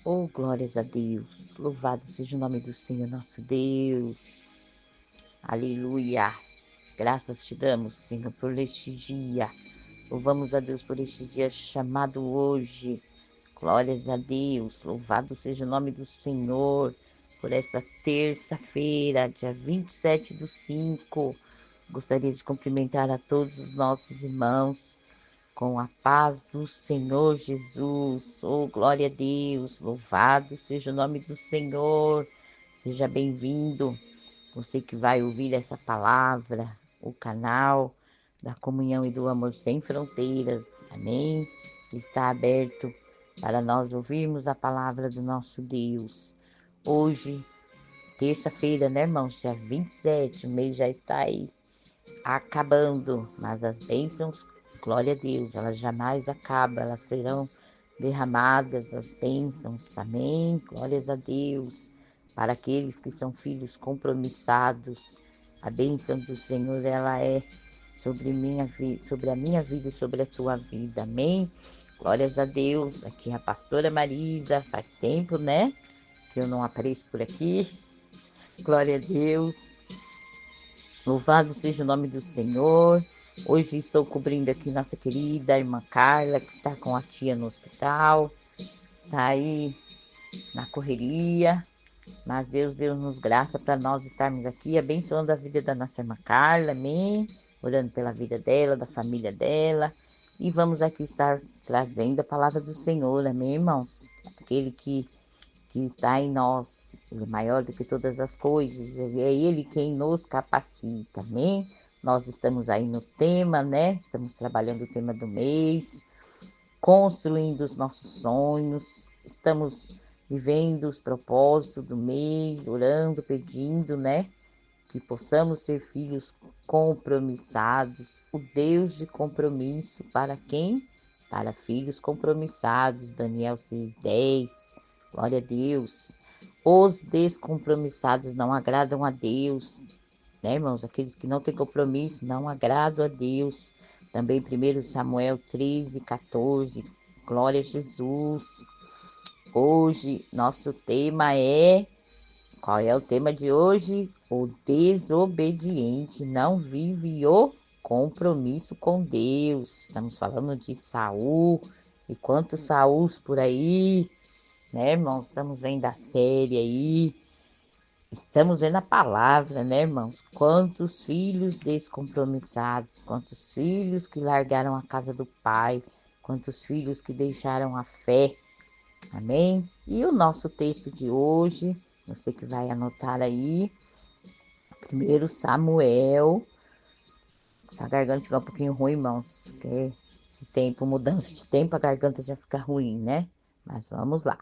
Oh, glórias a Deus. Louvado seja o nome do Senhor nosso Deus. Aleluia. Graças te damos, Senhor, por este dia. Louvamos a Deus por este dia chamado hoje. Glórias a Deus. Louvado seja o nome do Senhor por essa terça-feira, dia 27/5. Gostaria de cumprimentar a todos os nossos irmãos com a paz do Senhor Jesus. Oh, glória a Deus, louvado seja o nome do Senhor. Seja bem-vindo, você que vai ouvir essa palavra, o canal da comunhão e do amor sem fronteiras. Amém? Está aberto para nós ouvirmos a palavra do nosso Deus. Hoje, terça-feira, né, irmãos? Dia 27, o mês já está aí acabando, mas as bênçãos, glória a Deus, elas jamais acabam, elas serão derramadas, as bênçãos, amém? Glórias a Deus, para aqueles que são filhos compromissados, a bênção do Senhor, ela é sobre a minha vida e sobre a tua vida, amém? Glórias a Deus, aqui é a pastora Marisa, faz tempo, né, que eu não apareço por aqui, glória a Deus. Louvado seja o nome do Senhor. Hoje estou cobrindo aqui nossa querida irmã Carla, que está com a tia no hospital. Está aí na correria. Mas Deus deu-nos graça para nós estarmos aqui, abençoando a vida da nossa irmã Carla, amém? Orando pela vida dela, da família dela. E vamos aqui estar trazendo a palavra do Senhor, amém, irmãos? Aquele que está em nós, Ele é maior do que todas as coisas, é Ele quem nos capacita, amém? Nós estamos aí no tema, né? Estamos trabalhando o tema do mês, construindo os nossos sonhos, estamos vivendo os propósitos do mês, orando, pedindo, né? Que possamos ser filhos compromissados, o Deus de compromisso, para quem? Para filhos compromissados, Daniel 6:10, glória a Deus. Os descompromissados não agradam a Deus, né, irmãos? Aqueles que não têm compromisso não agradam a Deus. Também 1 Samuel 13:14, glória a Jesus. Hoje, nosso tema é... Qual é o tema de hoje? O desobediente não vive o compromisso com Deus. Estamos falando de Saul e quantos Sauls por aí, né, irmãos? Estamos vendo a série aí. Estamos vendo a palavra, né, irmãos? Quantos filhos descompromissados, quantos filhos que largaram a casa do pai, quantos filhos que deixaram a fé. Amém? E o nosso texto de hoje, você que vai anotar aí, 1 Samuel. Essa garganta fica um pouquinho ruim, irmãos, porque esse tempo, mudança de tempo, a garganta já fica ruim, né? Mas vamos lá.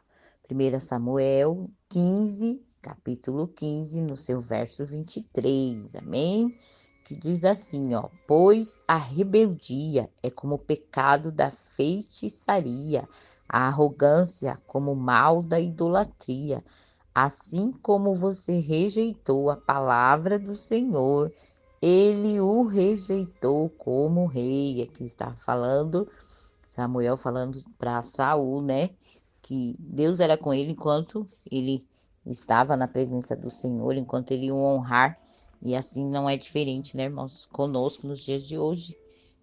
1 Samuel 15, capítulo 15, no seu verso 23, amém? Que diz assim, ó: pois a rebeldia é como o pecado da feitiçaria, a arrogância como o mal da idolatria. Assim como você rejeitou a palavra do Senhor, ele o rejeitou como rei. Aqui está falando, Samuel falando para Saul, né? Que Deus era com ele enquanto ele estava na presença do Senhor, enquanto ele o honrar. E assim não é diferente, né, irmãos? Conosco nos dias de hoje.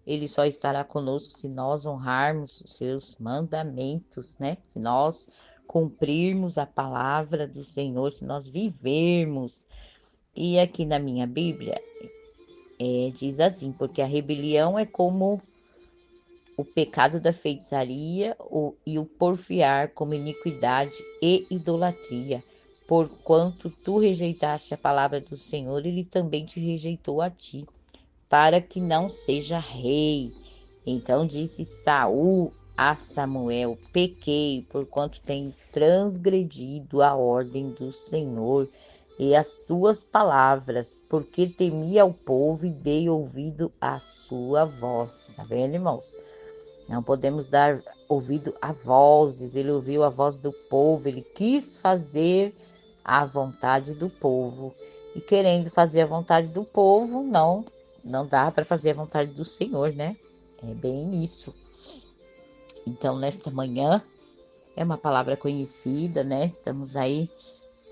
Ele só estará conosco se nós honrarmos os seus mandamentos, né? Se nós cumprirmos a palavra do Senhor, se nós vivermos. E aqui na minha Bíblia, diz assim: porque a rebelião é como o pecado da feitiçaria e o porfiar como iniquidade e idolatria. Porquanto tu rejeitaste a palavra do Senhor, ele também te rejeitou a ti, para que não seja rei. Então disse Saul a Samuel: pequei, porquanto tenho transgredido a ordem do Senhor e as tuas palavras, porque temia o povo e dei ouvido à sua voz. Tá vendo, irmãos? Não podemos dar ouvido a vozes. Ele ouviu a voz do povo, ele quis fazer a vontade do povo. E querendo fazer a vontade do povo, não dá para fazer a vontade do Senhor, né? É bem isso. Então, nesta manhã, É uma palavra conhecida, né? Estamos aí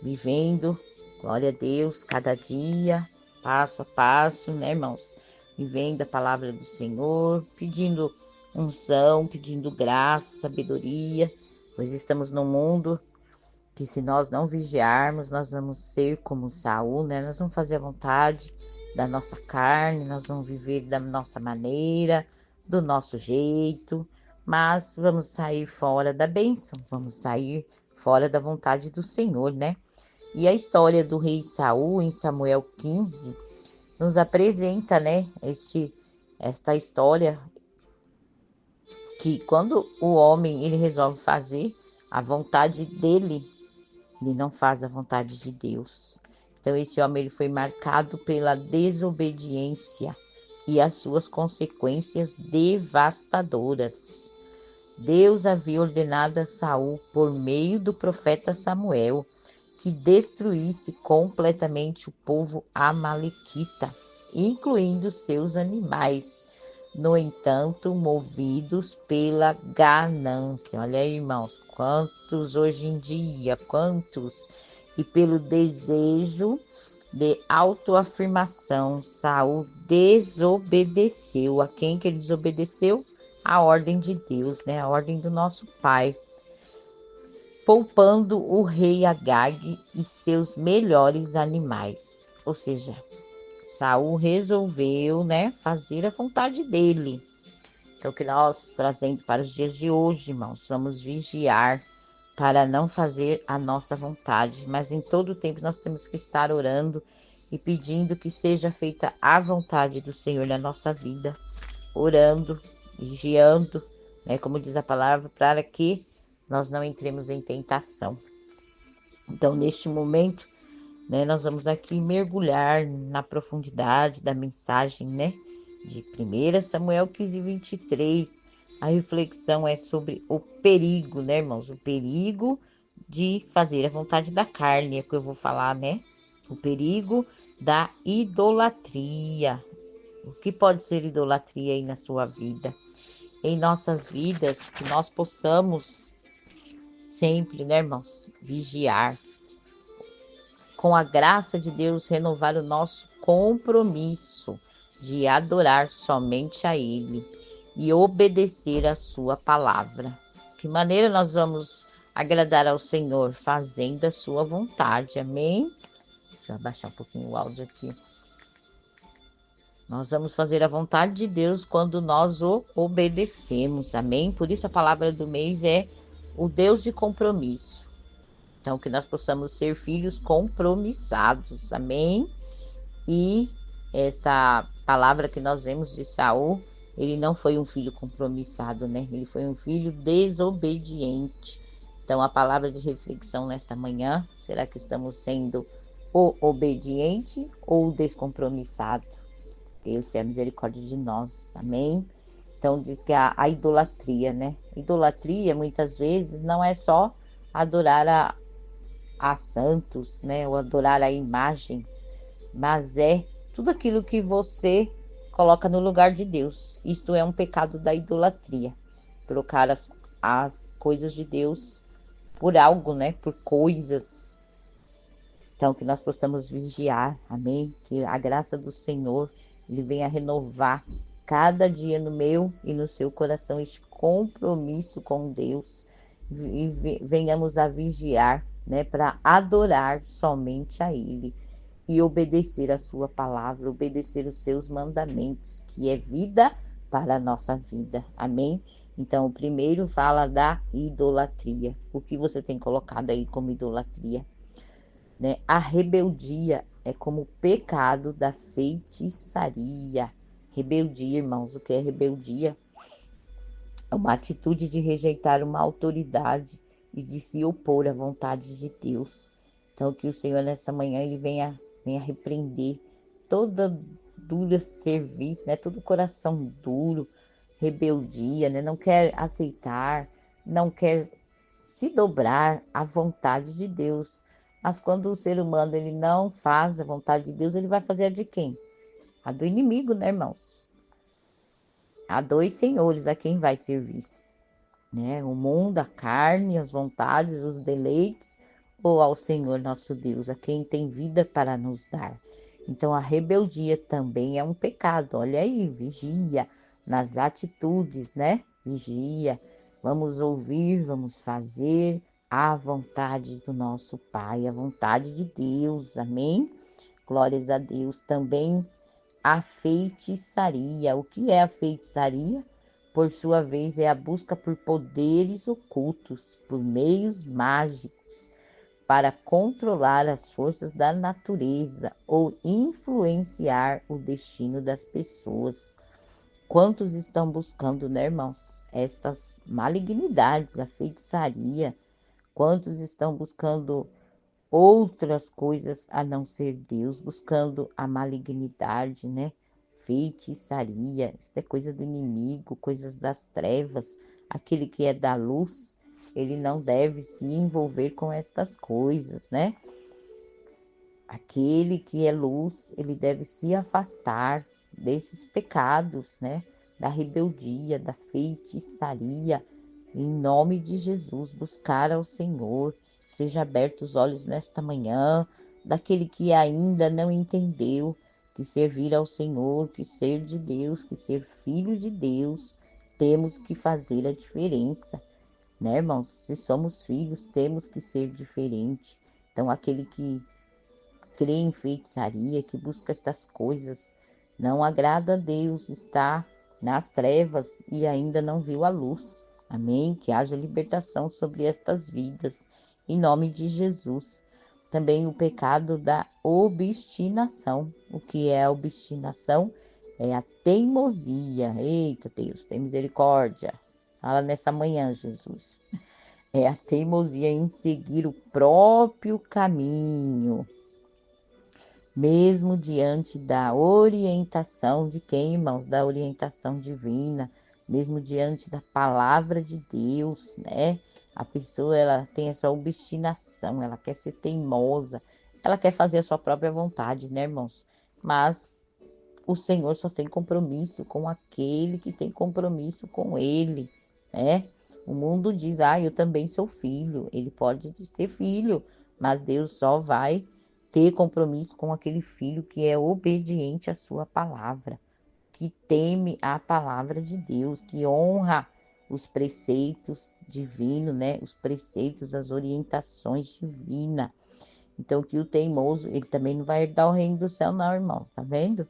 vivendo, glória a Deus, cada dia, passo a passo, né, irmãos? Vivendo a palavra do Senhor, pedindo unção, pedindo graça, sabedoria, pois estamos num mundo que se nós não vigiarmos, nós vamos ser como Saul, né? Nós vamos fazer a vontade da nossa carne, nós vamos viver da nossa maneira, do nosso jeito, mas vamos sair fora da bênção, vamos sair fora da vontade do Senhor, né? E a história do rei Saul em Samuel 15 nos apresenta, né, esta história que quando o homem ele resolve fazer a vontade dele, ele não faz a vontade de Deus. Então esse homem ele foi marcado pela desobediência e as suas consequências devastadoras. Deus havia ordenado a Saul por meio do profeta Samuel que destruísse completamente o povo amalequita, incluindo seus animais. No entanto, movidos pela ganância. Olha aí, irmãos, quantos hoje em dia, quantos? E pelo desejo de autoafirmação, Saul desobedeceu. A quem que ele desobedeceu? A ordem de Deus, né? A ordem do nosso Pai, poupando o rei Agag e seus melhores animais. Ou seja, Saul resolveu, né, fazer a vontade dele. Então, que nós trazendo para os dias de hoje, irmãos, vamos vigiar para não fazer a nossa vontade, mas em todo o tempo nós temos que estar orando e pedindo que seja feita a vontade do Senhor na nossa vida, orando, vigiando, né, como diz a palavra, para que nós não entremos em tentação. Então, neste momento, né, nós vamos aqui mergulhar na profundidade da mensagem, né, de 1 Samuel 15, 23. A reflexão é sobre o perigo, né, irmãos? O perigo de fazer a vontade da carne, é o que eu vou falar, né? O perigo da idolatria. O que pode ser idolatria aí na sua vida? Em nossas vidas, que nós possamos sempre, né, irmãos, vigiar, com a graça de Deus, renovar o nosso compromisso de adorar somente a Ele e obedecer a sua palavra. Que maneira nós vamos agradar ao Senhor? Fazendo a sua vontade, amém? Deixa eu abaixar um pouquinho o áudio aqui. Nós vamos fazer a vontade de Deus quando nós o obedecemos, amém? Por isso a palavra do mês é o Deus de compromisso. Então, que nós possamos ser filhos compromissados, amém? E esta palavra que nós vemos de Saul, ele não foi um filho compromissado, né? Ele foi um filho desobediente. Então, a palavra de reflexão nesta manhã, será que estamos sendo o obediente ou o descompromissado? Deus tenha misericórdia de nós, amém? Então, diz que a idolatria, né? Idolatria, muitas vezes, não é só adorar a santos, né, ou adorar a imagens, mas é tudo aquilo que você coloca no lugar de Deus. Isto é um pecado da idolatria, trocar as coisas de Deus por algo, né, por coisas. Então, que nós possamos vigiar, amém? Que a graça do Senhor, Ele venha renovar cada dia no meu e no seu coração este compromisso com Deus e venhamos a vigiar, né, para adorar somente a Ele e obedecer a sua palavra, obedecer os seus mandamentos, que é vida para a nossa vida, amém? Então, o primeiro fala da idolatria. O que você tem colocado aí como idolatria? Né? A rebeldia é como o pecado da feitiçaria. Rebeldia, irmãos, o que é rebeldia? É uma atitude de rejeitar uma autoridade e de se opor à vontade de Deus. Então, que o Senhor nessa manhã ele venha repreender toda dura serviço, né? Todo coração duro, rebeldia, né? Não quer aceitar, não quer se dobrar à vontade de Deus. Mas quando o ser humano ele não faz a vontade de Deus, ele vai fazer a de quem? A do inimigo, né, irmãos? Há dois senhores a quem vai servir. né? O mundo, a carne, as vontades, os deleites, ou ao Senhor nosso Deus, a quem tem vida para nos dar. Então a rebeldia também é um pecado. Olha aí, vigia nas atitudes, né? Vigia. Vamos ouvir, vamos fazer a vontade do nosso Pai, a vontade de Deus. Amém? Glórias a Deus. Também a feitiçaria. O que é a feitiçaria? Por sua vez, é a busca por poderes ocultos, por meios mágicos, para controlar as forças da natureza ou influenciar o destino das pessoas. Quantos estão buscando, né, irmãos, estas malignidades, a feitiçaria? Quantos estão buscando outras coisas a não ser Deus, buscando a malignidade, né? Feitiçaria, isso é coisa do inimigo, coisas das trevas. Aquele que é da luz, ele não deve se envolver com estas coisas, né? Aquele que é luz, ele deve se afastar desses pecados, né? Da rebeldia, da feitiçaria, em nome de Jesus, buscar ao Senhor. Seja aberto os olhos nesta manhã, daquele que ainda não entendeu que servir ao Senhor, que ser de Deus, que ser filho de Deus, temos que fazer a diferença, né, irmãos? Se somos filhos, temos que ser diferente. Então, aquele que crê em feitiçaria, que busca estas coisas, não agrada a Deus, está nas trevas e ainda não viu a luz. Amém? Que haja libertação sobre estas vidas, em nome de Jesus. Também o pecado da obstinação. O que é a obstinação? É a teimosia. Eita Deus, tem misericórdia. Fala nessa manhã, Jesus. É a teimosia em seguir o próprio caminho, mesmo diante da orientação de quem, irmãos? Da orientação divina, mesmo diante da palavra de Deus, né? A pessoa, ela tem essa obstinação, ela quer ser teimosa, ela quer fazer a sua própria vontade, né, irmãos? Mas o Senhor só tem compromisso com aquele que tem compromisso com Ele, né? O mundo diz, eu também sou filho. Ele pode ser filho, mas Deus só vai ter compromisso com aquele filho que é obediente à sua palavra, que teme a palavra de Deus, que honra os preceitos divinos, né? Os preceitos, as orientações divinas. Então, que o teimoso, ele também não vai herdar o reino do céu, não, irmãos, tá vendo?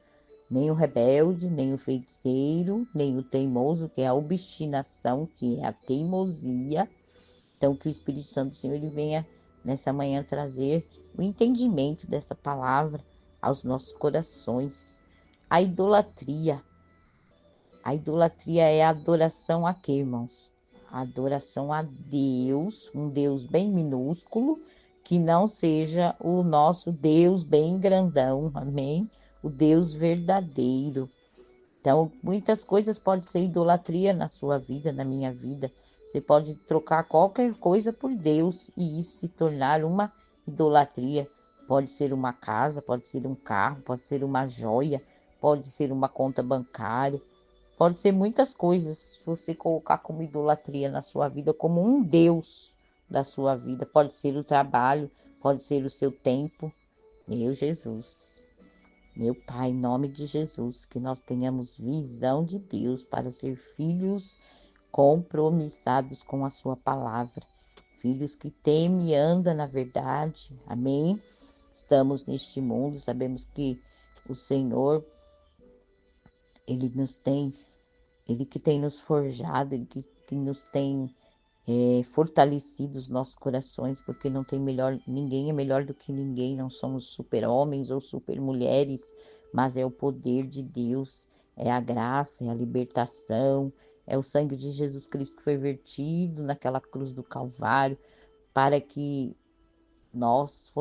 Nem o rebelde, nem o feiticeiro, nem o teimoso, que é a obstinação, que é a teimosia. Então, que o Espírito Santo do Senhor ele venha nessa manhã trazer o entendimento dessa palavra aos nossos corações. A idolatria. A idolatria é a adoração a quê, irmãos? A adoração a Deus, um Deus bem minúsculo, que não seja o nosso Deus bem grandão, amém? O Deus verdadeiro. Então, muitas coisas podem ser idolatria na sua vida, na minha vida. Você pode trocar qualquer coisa por Deus e isso se tornar uma idolatria. Pode ser uma casa, pode ser um carro, pode ser uma joia, pode ser uma conta bancária, pode ser muitas coisas. Você colocar como idolatria na sua vida, como um Deus da sua vida. Pode ser o trabalho, pode ser o seu tempo. Meu Jesus. Meu Pai, em nome de Jesus, que nós tenhamos visão de Deus para ser filhos compromissados com a sua palavra. Filhos que temem e andam na verdade. Amém? Estamos neste mundo, sabemos que o Senhor, Ele nos tem, Ele que tem nos forjado, Ele que nos tem fortalecido os nossos corações, porque não tem melhor, ninguém é melhor do que ninguém, não somos super-homens ou super-mulheres, mas é o poder de Deus, é a graça, é a libertação, é o sangue de Jesus Cristo que foi vertido naquela cruz do Calvário, para que nós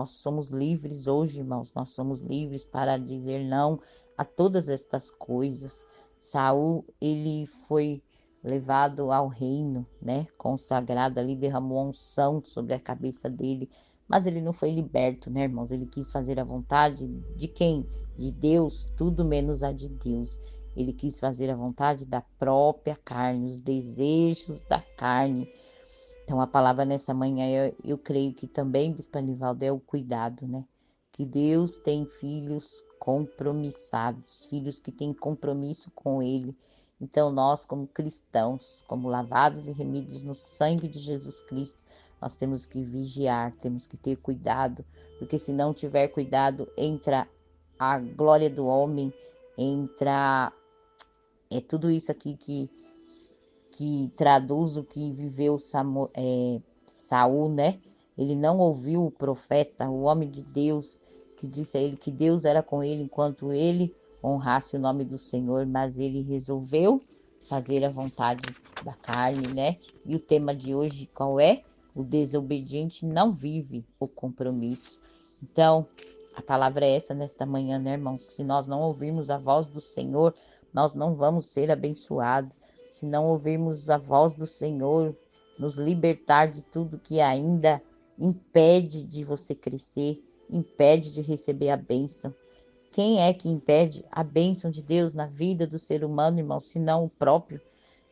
somos livres hoje, irmãos, nós somos livres para dizer não a todas estas coisas. Saul, ele foi levado ao reino, né, consagrado ali, derramou a unção sobre a cabeça dele, mas ele não foi liberto, né, irmãos? Ele quis fazer a vontade de quem? De Deus, tudo menos a de Deus. Ele quis fazer a vontade da própria carne, os desejos da carne. Então, a palavra nessa manhã, eu creio que também, Bispo Anivaldo, é o cuidado, né? Que Deus tem filhos compromissados, filhos que têm compromisso com Ele. Então, nós, como cristãos, como lavados e remidos no sangue de Jesus Cristo, nós temos que vigiar, temos que ter cuidado, porque se não tiver cuidado, entra a glória do homem, entra tudo isso aqui que traduz o que viveu Saul, né? Ele não ouviu o profeta, o homem de Deus, que disse a ele que Deus era com ele enquanto ele honrasse o nome do Senhor, mas ele resolveu fazer a vontade da carne, né? E o tema de hoje qual é? O desobediente não vive o compromisso. Então, a palavra é essa nesta manhã, né, irmãos? Se nós não ouvirmos a voz do Senhor, nós não vamos ser abençoados. Se não ouvirmos a voz do Senhor, nos libertar de tudo que ainda impede de você crescer, impede de receber a bênção. Quem é que impede a bênção de Deus na vida do ser humano, irmão, senão o próprio?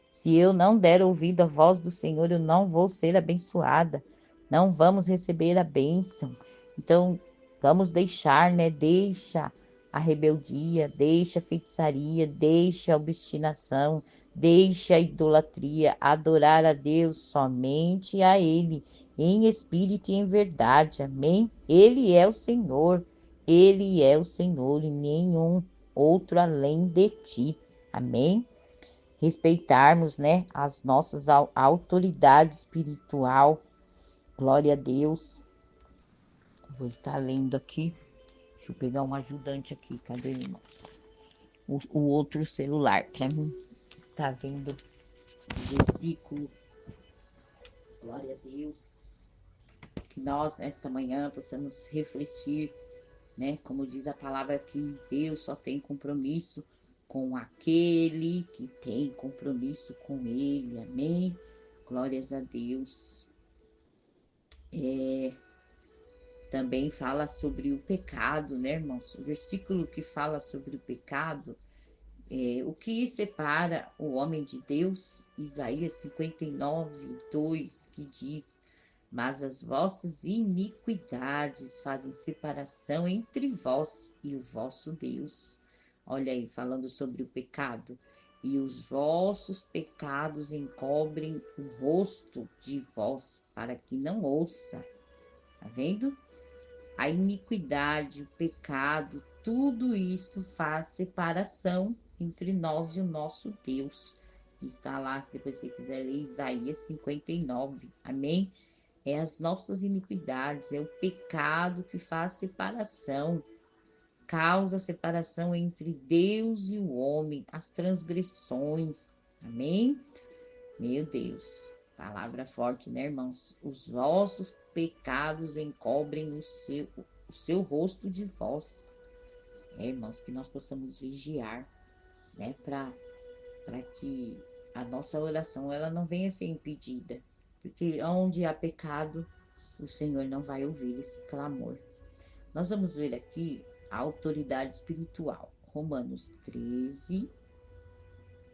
Se eu não der ouvido à voz do Senhor, eu não vou ser abençoada. Não vamos receber a bênção. Então, vamos deixar, né? Deixa a rebeldia, deixa a feitiçaria, deixa a obstinação, deixa a idolatria, adorar a Deus somente a Ele, em espírito e em verdade. Amém? Ele é o Senhor. Ele é o Senhor e nenhum outro além de ti. Amém? Respeitarmos, né, as nossas autoridade espiritual. Glória a Deus. Vou estar lendo aqui. Deixa eu pegar um ajudante aqui. Cadê, irmão? O outro celular para mim estar vendo o versículo. Glória a Deus. Que nós, nesta manhã, possamos refletir, né? Como diz a palavra aqui, Deus só tem compromisso com aquele que tem compromisso com Ele. Amém? Glórias a Deus. Também fala sobre o pecado, né, irmãos? O versículo que fala sobre o pecado, o que separa o homem de Deus, Isaías 59:2, que diz: mas as vossas iniquidades fazem separação entre vós e o vosso Deus. Olha aí, falando sobre o pecado. E os vossos pecados encobrem o rosto de vós, para que não ouça. Tá vendo? A iniquidade, o pecado, tudo isto faz separação entre nós e o nosso Deus. Está lá, se depois você quiser ler, Isaías 59. Amém? É as nossas iniquidades, é o pecado que faz separação, causa separação entre Deus e o homem, as transgressões. Amém? Meu Deus, palavra forte, né, irmãos? Os vossos pecados encobrem o seu rosto de vós. Irmãos, que nós possamos vigiar, né, para que a nossa oração ela não venha a ser impedida. Porque onde há pecado, o Senhor não vai ouvir esse clamor. Nós vamos ver aqui a autoridade espiritual. Romanos 13.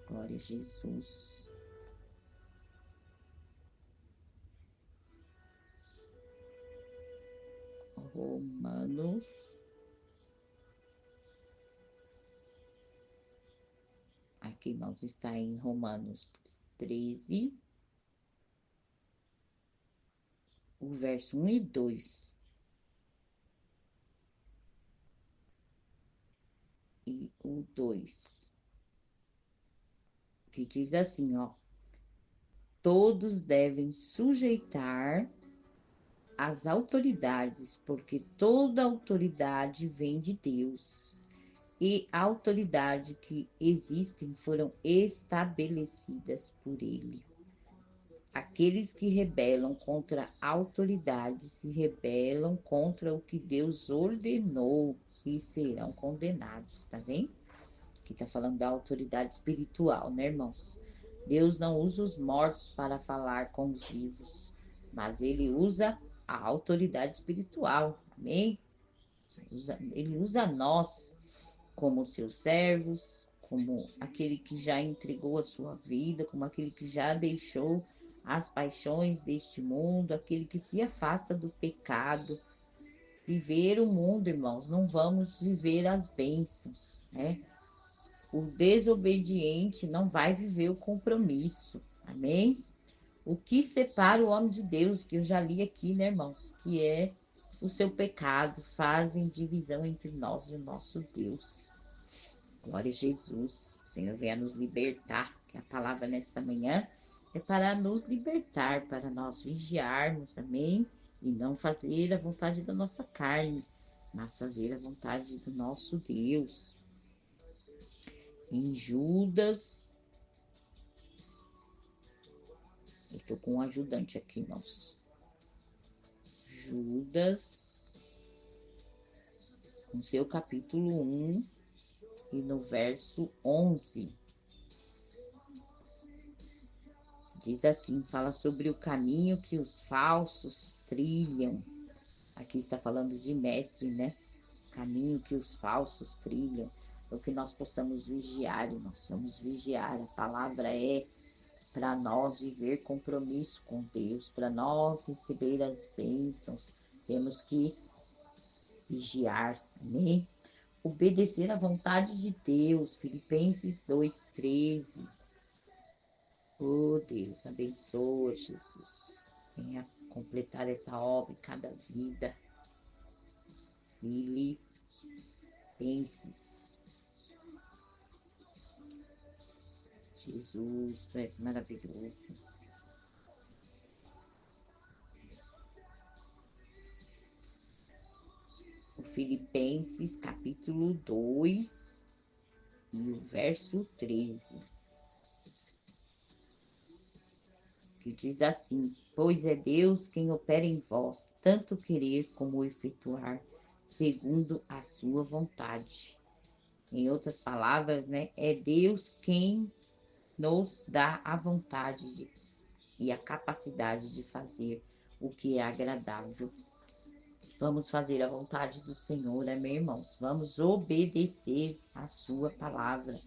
Glória a Jesus. Romanos. Aqui, irmãos, está em Romanos 13. O verso 1 e 2. E o 2. Que diz assim, ó. Todos devem sujeitar as autoridades, porque toda autoridade vem de Deus. E a autoridade que existem foram estabelecidas por Ele. Aqueles que rebelam contra a autoridade se rebelam contra o que Deus ordenou e serão condenados, tá vendo? Aqui tá falando da autoridade espiritual, né, irmãos? Deus não usa os mortos para falar com os vivos, mas Ele usa a autoridade espiritual, amém? Ele usa nós como seus servos, como aquele que já entregou a sua vida, como aquele que já deixou as paixões deste mundo, aquele que se afasta do pecado. Viver o mundo, irmãos, não vamos viver as bênçãos, né? O desobediente não vai viver o compromisso, amém? O que separa o homem de Deus, que eu já li aqui, né, irmãos? Que é o seu pecado, fazem divisão entre nós e o nosso Deus. Glória a Jesus, o Senhor venha nos libertar, que a palavra nesta manhã é para nos libertar, para nós vigiarmos, amém? E não fazer a vontade da nossa carne, mas fazer a vontade do nosso Deus. Em Judas, eu estou com um ajudante aqui, irmãos. Judas, no seu capítulo 1 e no verso 11. Diz assim, fala sobre o caminho que os falsos trilham. Aqui está falando de mestre, né? Caminho que os falsos trilham. Para que nós possamos vigiar, e nós vamos vigiar. A palavra é para nós viver compromisso com Deus, para nós receber as bênçãos. Temos que vigiar, amém? Obedecer à vontade de Deus, Filipenses 2:13. Oh Deus, abençoa, Jesus. Venha completar essa obra em cada vida. Filipenses. Jesus, tu és maravilhoso. O Filipenses, capítulo 2 e o verso 13. Que diz assim: pois é Deus quem opera em vós, tanto querer como efetuar, segundo a sua vontade. Em outras palavras, né, é Deus quem nos dá a vontade e a capacidade de fazer o que é agradável. Vamos fazer a vontade do Senhor, meus irmãos? Vamos obedecer a sua palavra.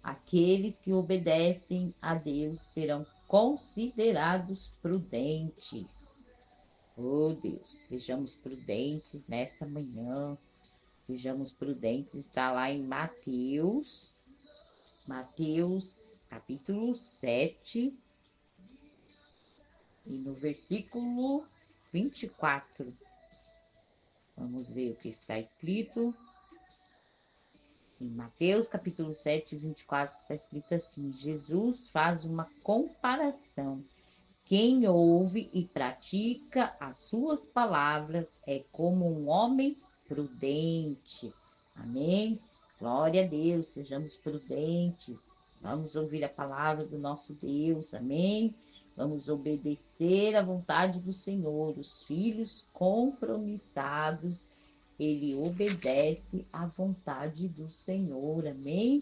Aqueles que obedecem a Deus serão considerados prudentes. Oh Deus, sejamos prudentes nessa manhã. Sejamos prudentes, está lá em Mateus capítulo 7 e no versículo 24. Vamos ver o que está escrito. Em Mateus capítulo 7, 24, está escrito assim: Jesus faz uma comparação. Quem ouve e pratica as suas palavras é como um homem prudente. Amém? Glória a Deus, sejamos prudentes. Vamos ouvir a palavra do nosso Deus. Amém? Vamos obedecer à vontade do Senhor. Os filhos compromissados, ele obedece à vontade do Senhor. Amém?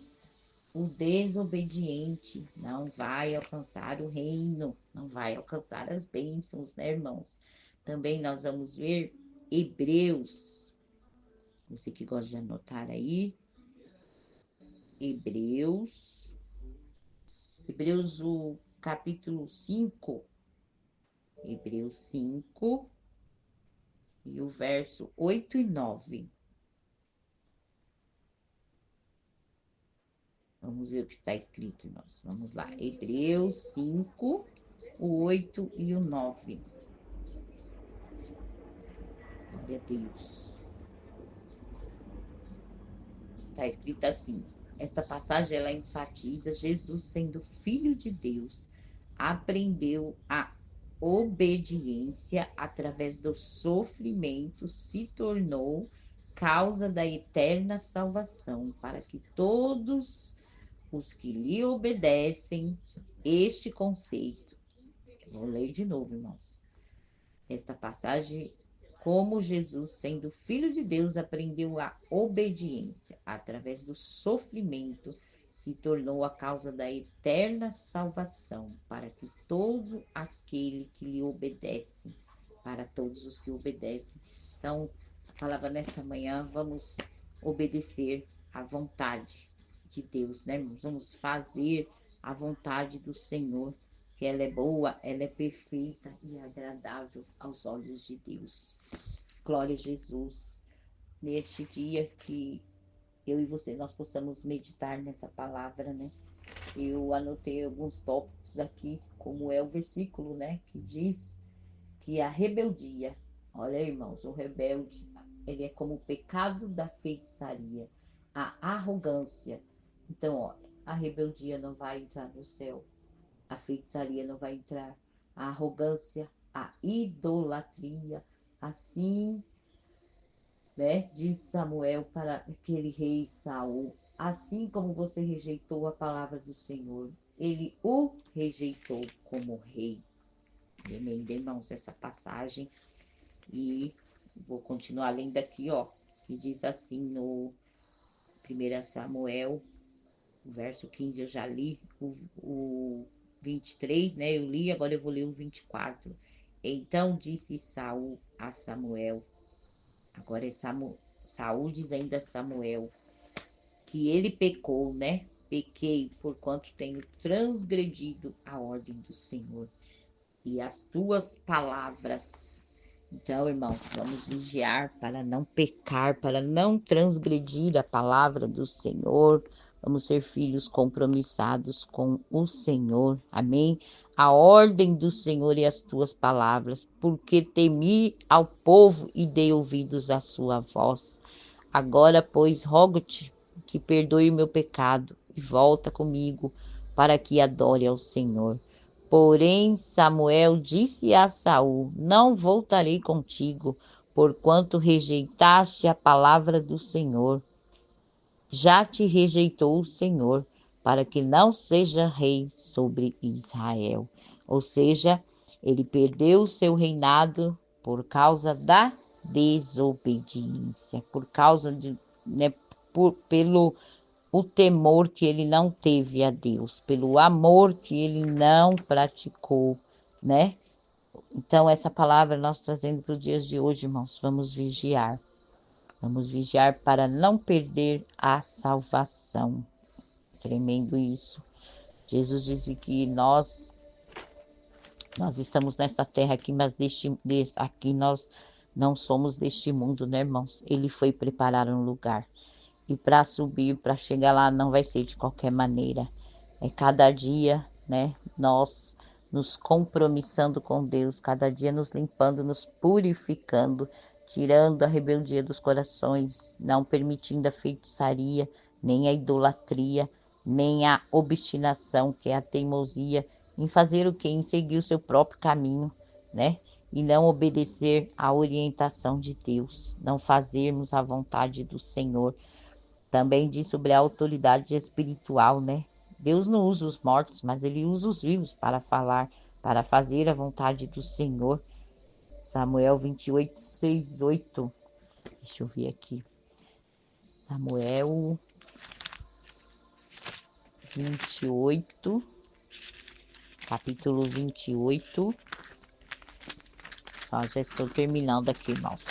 O desobediente não vai alcançar o reino, não vai alcançar as bênçãos, né, irmãos? Também nós vamos ver Hebreus. Você que gosta de anotar aí. Hebreus, o capítulo 5. Hebreus 5 e o verso 8 e 9. Vamos ver o que está escrito, irmãos. Vamos lá. Hebreus 5, o 8 e o 9. Glória a Deus. Está escrito assim. Esta passagem, ela enfatiza Jesus sendo filho de Deus. Aprendeu a obediência através do sofrimento, se tornou causa da eterna salvação, para que todos os que lhe obedecem, este conceito. Vou ler de novo, irmãos. Esta passagem, como Jesus, sendo filho de Deus, aprendeu a obediência através do sofrimento, se tornou a causa da eterna salvação, para que todo aquele que lhe obedece, para todos os que obedecem. Então, a palavra nesta manhã, vamos obedecer à vontade de Deus, né, irmãos? Vamos fazer a vontade do Senhor, que ela é boa, ela é perfeita e agradável aos olhos de Deus. Glória a Jesus. Neste dia que eu e você, nós possamos meditar nessa palavra, né? Eu anotei alguns tópicos aqui, como é o versículo, né? Que diz que a rebeldia, olha, irmãos, o rebelde, ele é como o pecado da feitiçaria, a arrogância. Então, olha, a rebeldia não vai entrar no céu, a feitiçaria não vai entrar, a arrogância, a idolatria, assim, né, diz Samuel para aquele rei Saul, assim como você rejeitou a palavra do Senhor, ele o rejeitou como rei. Amém, irmãos, essa passagem. E vou continuar lendo aqui, ó, que diz assim no 1 Samuel, o verso 15 eu já li, o 23, né, eu li, agora eu vou ler o 24. Então disse Saul a Samuel, agora é Saul dizendo a Samuel, que ele pecou, né, pequei porquanto tenho transgredido a ordem do Senhor e as tuas palavras. Então, irmãos, vamos vigiar para não pecar, para não transgredir a palavra do Senhor. Vamos ser filhos compromissados com o Senhor. Amém? A ordem do Senhor e as tuas palavras, porque temi ao povo e dei ouvidos à sua voz. Agora, pois, rogo-te que perdoe o meu pecado e volta comigo para que adore ao Senhor. Porém, Samuel disse a Saul: não voltarei contigo, porquanto rejeitaste a palavra do Senhor. Já te rejeitou o Senhor, para que não seja rei sobre Israel. Ou seja, ele perdeu o seu reinado por causa da desobediência, por causa de, né, pelo o temor que ele não teve a Deus, pelo amor que ele não praticou, né? Então, essa palavra nós trazendo para os dias de hoje, irmãos, vamos vigiar para não perder a salvação. Tremendo isso. Jesus disse que nós estamos nessa terra aqui, mas aqui nós não somos deste mundo, né, irmãos? Ele foi preparar um lugar. E para subir, para chegar lá, não vai ser de qualquer maneira. É cada dia, né? Nós nos compromissando com Deus, cada dia nos limpando, nos purificando, tirando a rebeldia dos corações, não permitindo a feitiçaria, nem a idolatria, nem a obstinação, que é a teimosia, em fazer o quê? Em seguir o seu próprio caminho, né? E não obedecer à orientação de Deus, não fazermos a vontade do Senhor. Também diz sobre a autoridade espiritual, né? Deus não usa os mortos, mas ele usa os vivos para falar, para fazer a vontade do Senhor. Samuel 28, 6, 8. Deixa eu ver aqui. Samuel 28, capítulo 28. Já estou terminando aqui, irmãos.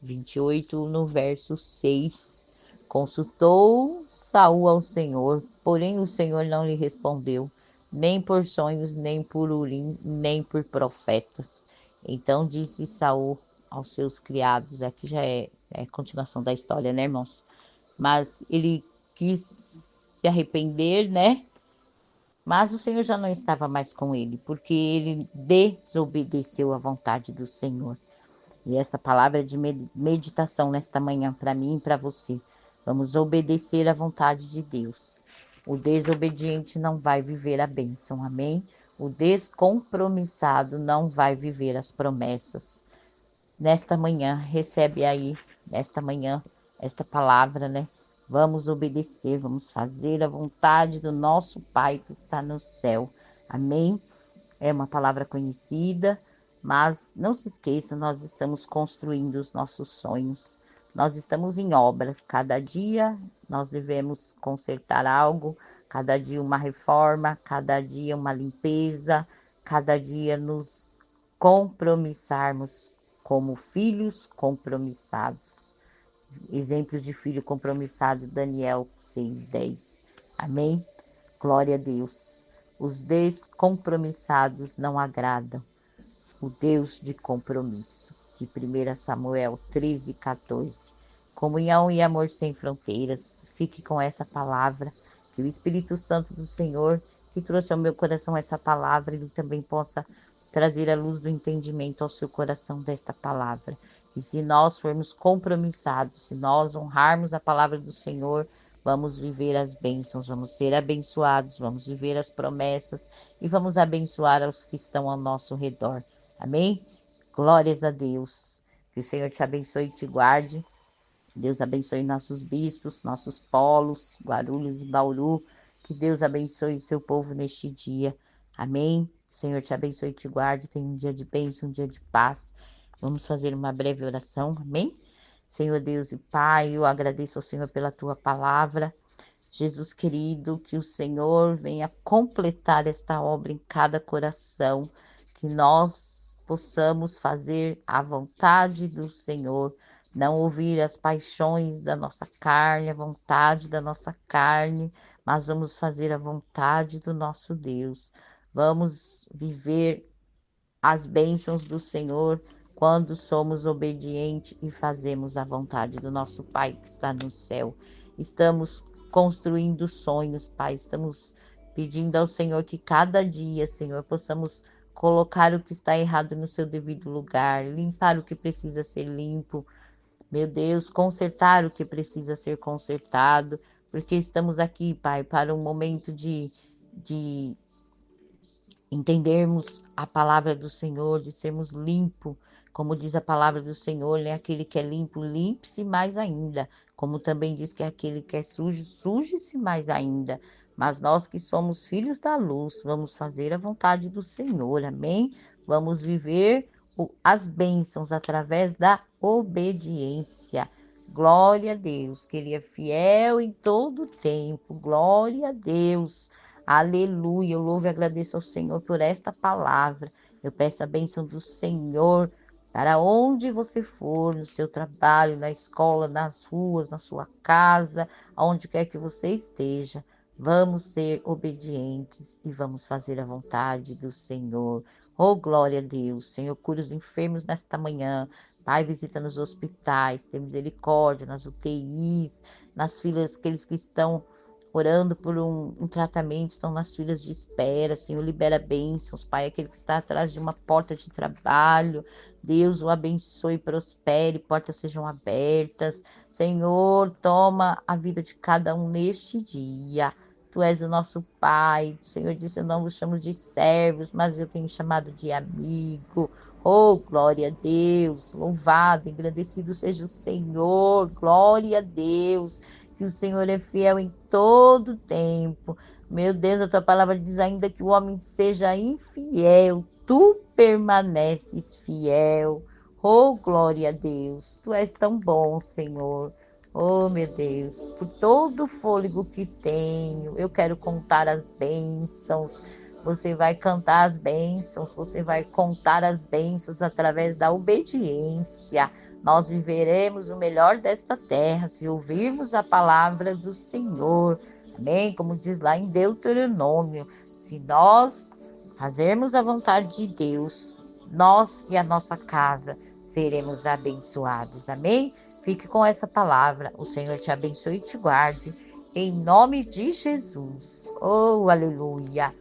28, no verso 6. Consultou Saul ao Senhor, porém o Senhor não lhe respondeu, nem por sonhos, nem por urim, nem por profetas. Então disse Saul aos seus criados, aqui já é continuação da história, né, irmãos? Mas ele quis se arrepender, né? Mas o Senhor já não estava mais com ele, porque ele desobedeceu à vontade do Senhor. E esta palavra é de meditação nesta manhã para mim e para você. Vamos obedecer à vontade de Deus. O desobediente não vai viver a bênção, amém? O descompromissado não vai viver as promessas. Nesta manhã, recebe aí, nesta manhã, esta palavra, né? Vamos obedecer, vamos fazer a vontade do nosso Pai que está no céu. Amém? É uma palavra conhecida, mas não se esqueça, nós estamos construindo os nossos sonhos. Nós estamos em obras. Cada dia nós devemos consertar algo, cada dia uma reforma, cada dia uma limpeza, cada dia nos compromissarmos como filhos compromissados. Exemplos de filho compromissado, Daniel 6:10. Amém? Glória a Deus. Os descompromissados não agradam o Deus de compromisso. De 1 Samuel 13:14. Comunhão e amor sem fronteiras. Fique com essa palavra. Que o Espírito Santo do Senhor, que trouxe ao meu coração essa palavra, ele também possa trazer a luz do entendimento ao seu coração desta palavra. E se nós formos compromissados, se nós honrarmos a palavra do Senhor, vamos viver as bênçãos, vamos ser abençoados, vamos viver as promessas e vamos abençoar os que estão ao nosso redor. Amém? Glórias a Deus. Que o Senhor te abençoe e te guarde. Deus abençoe nossos bispos, nossos polos, Guarulhos e Bauru. Que Deus abençoe o seu povo neste dia. Amém? O Senhor te abençoe e te guarde. Tenha um dia de bênção, um dia de paz. Vamos fazer uma breve oração. Amém? Senhor Deus e Pai, eu agradeço ao Senhor pela tua palavra. Jesus querido, que o Senhor venha completar esta obra em cada coração. Que nós possamos fazer a vontade do Senhor. Não ouvir as paixões da nossa carne, a vontade da nossa carne, mas vamos fazer a vontade do nosso Deus. Vamos viver as bênçãos do Senhor quando somos obedientes e fazemos a vontade do nosso Pai que está no céu. Estamos construindo sonhos, Pai. Estamos pedindo ao Senhor que cada dia, Senhor, possamos colocar o que está errado no seu devido lugar, limpar o que precisa ser limpo. Meu Deus, consertar o que precisa ser consertado, porque estamos aqui, Pai, para um momento de entendermos a palavra do Senhor, de sermos limpos, como diz a palavra do Senhor, né? Aquele que é limpo, limpe-se mais ainda, como também diz que aquele que é sujo, suje-se mais ainda. Mas nós que somos filhos da luz, vamos fazer a vontade do Senhor, amém? Vamos viver as bênçãos através da obediência. Glória a Deus, que Ele é fiel em todo tempo. Glória a Deus. Aleluia. Eu louvo e agradeço ao Senhor por esta palavra. Eu peço a bênção do Senhor para onde você for, no seu trabalho, na escola, nas ruas, na sua casa, aonde quer que você esteja. Vamos ser obedientes e vamos fazer a vontade do Senhor. Oh, glória a Deus. Senhor, cura os enfermos nesta manhã. Pai, visita nos hospitais, tem misericórdia nas UTIs, nas filas, aqueles que estão orando por um tratamento, estão nas filas de espera. Senhor, libera bênçãos, Pai, aquele que está atrás de uma porta de trabalho. Deus o abençoe, prospere, portas sejam abertas. Senhor, toma a vida de cada um neste dia. Tu és o nosso Pai. O Senhor disse, eu não vos chamo de servos, mas eu tenho chamado de amigo. Oh, glória a Deus. Louvado, engrandecido seja o Senhor. Glória a Deus. Que o Senhor é fiel em todo tempo. Meu Deus, a tua palavra diz ainda que o homem seja infiel. Tu permaneces fiel. Oh, glória a Deus. Tu és tão bom, Senhor. Oh, meu Deus, por todo o fôlego que tenho, eu quero contar as bênçãos. Você vai cantar as bênçãos, você vai contar as bênçãos através da obediência. Nós viveremos o melhor desta terra se ouvirmos a palavra do Senhor. Amém? Como diz lá em Deuteronômio, se nós fazermos a vontade de Deus, nós e a nossa casa seremos abençoados. Amém? Fique com essa palavra. O Senhor te abençoe e te guarde. Em nome de Jesus. Oh, aleluia.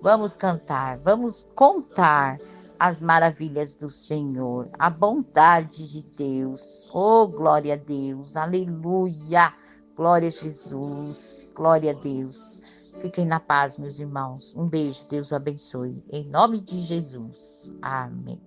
Vamos cantar, vamos contar as maravilhas do Senhor, a bondade de Deus. Oh, glória a Deus. Aleluia. Glória a Jesus. Glória a Deus. Fiquem na paz, meus irmãos. Um beijo. Deus o abençoe. Em nome de Jesus. Amém.